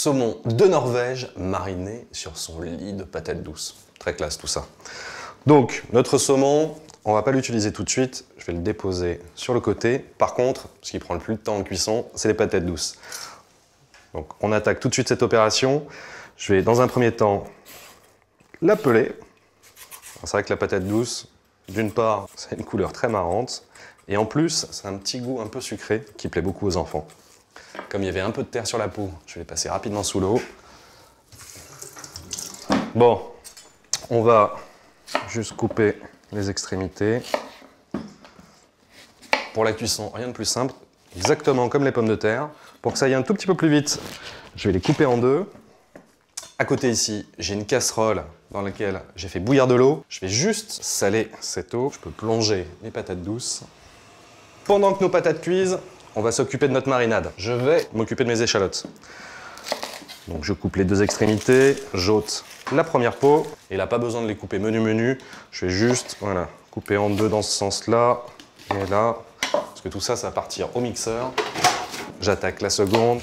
saumon de Norvège mariné sur son lit de patates douces. Très classe tout ça. Donc, notre saumon, on va pas l'utiliser tout de suite. Je vais le déposer sur le côté. Par contre, ce qui prend le plus de temps en cuisson, c'est les patates douces. Donc, on attaque tout de suite cette opération. Je vais, dans un premier temps, la peler. C'est vrai que la patate douce, d'une part, c'est une couleur très marrante. Et en plus, c'est un petit goût un peu sucré qui plaît beaucoup aux enfants. Comme il y avait un peu de terre sur la peau, je vais les passer rapidement sous l'eau. Bon, on va juste couper les extrémités. Pour la cuisson, rien de plus simple, exactement comme les pommes de terre. Pour que ça aille un tout petit peu plus vite, je vais les couper en deux. À côté ici, j'ai une casserole dans laquelle j'ai fait bouillir de l'eau. Je vais juste saler cette eau. Je peux plonger les patates douces. Pendant que nos patates cuisent, on va s'occuper de notre marinade. Je vais m'occuper de mes échalotes. Donc je coupe les deux extrémités, j'ôte la première peau. Et là, pas besoin de les couper menu. Je vais juste, voilà, couper en deux dans ce sens-là et là. Parce que tout ça, ça va partir au mixeur. J'attaque la seconde,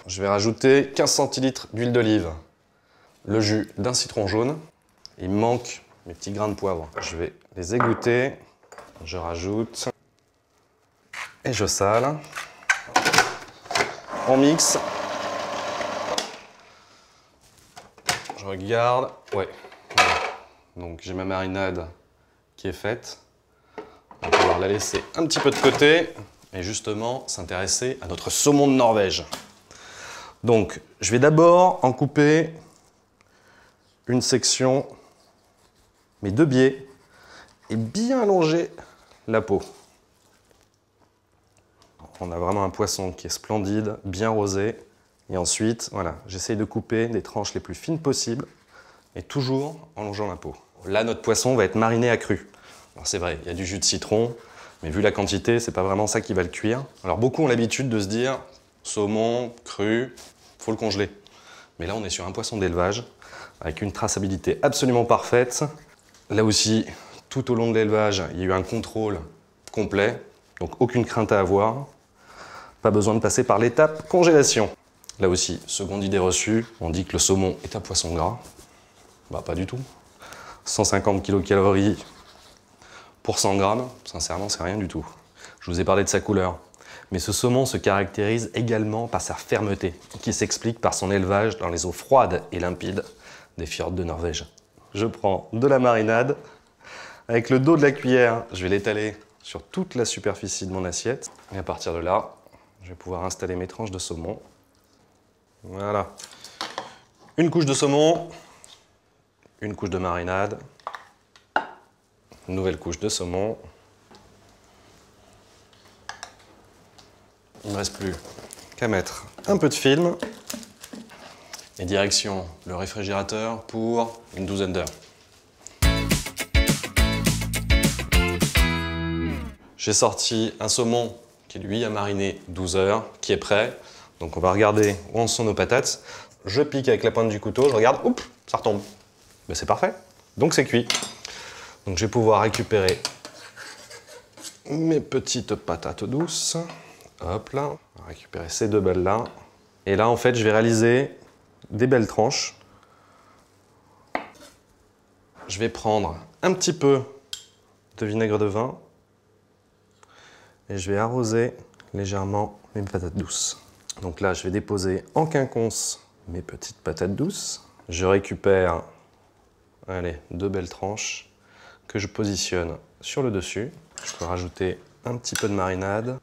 je vais rajouter 15 centilitres d'huile d'olive, le jus d'un citron jaune. Il me manque mes petits grains de poivre. Je vais les égoutter, je rajoute et je sale. On mixe. Je regarde, ouais. Voilà. Donc j'ai ma marinade qui est faite. On va pouvoir la laisser un petit peu de côté. Et justement s'intéresser à notre saumon de Norvège. Donc, je vais d'abord en couper une section, mes deux biais, et bien allonger la peau. On a vraiment un poisson qui est splendide, bien rosé. Et ensuite, voilà, j'essaye de couper des tranches les plus fines possibles, et toujours en longeant la peau. Là, notre poisson va être mariné à cru. Alors c'est vrai, il y a du jus de citron, mais vu la quantité, c'est pas vraiment ça qui va le cuire. Alors beaucoup ont l'habitude de se dire, saumon, cru, faut le congeler. Mais là, on est sur un poisson d'élevage, avec une traçabilité absolument parfaite. Là aussi, tout au long de l'élevage, il y a eu un contrôle complet, donc aucune crainte à avoir. Pas besoin de passer par l'étape congélation. Là aussi, seconde idée reçue, on dit que le saumon est un poisson gras. Bah pas du tout. 150 kcal pour 100 grammes, sincèrement, c'est rien du tout. Je vous ai parlé de sa couleur. Mais ce saumon se caractérise également par sa fermeté, qui s'explique par son élevage dans les eaux froides et limpides des fjords de Norvège. Je prends de la marinade. Avec le dos de la cuillère, je vais l'étaler sur toute la superficie de mon assiette. Et à partir de là, je vais pouvoir installer mes tranches de saumon. Voilà. Une couche de saumon, une couche de marinade. Une nouvelle couche de saumon. Il ne me reste plus qu'à mettre un peu de film. Et direction le réfrigérateur pour une douzaine d'heures. J'ai sorti un saumon qui lui a mariné 12 heures, qui est prêt. Donc on va regarder où en sont nos patates. Je pique avec la pointe du couteau, je regarde, oups, ça retombe. Ben, c'est parfait, donc c'est cuit. Donc je vais pouvoir récupérer mes petites patates douces. Hop là, on va récupérer ces deux balles là. Et là en fait je vais réaliser des belles tranches. Je vais prendre un petit peu de vinaigre de vin. Et je vais arroser légèrement mes patates douces. Donc là je vais déposer en quinconce mes petites patates douces. Je récupère, allez, deux belles tranches que je positionne sur le dessus. Je peux rajouter un petit peu de marinade.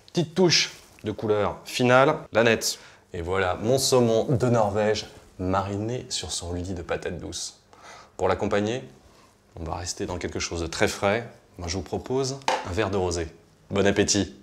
Petite touche de couleur finale, la nette. Et voilà mon saumon de Norvège mariné sur son lit de patates douces. Pour l'accompagner, on va rester dans quelque chose de très frais. Moi je vous propose un verre de rosé. Bon appétit!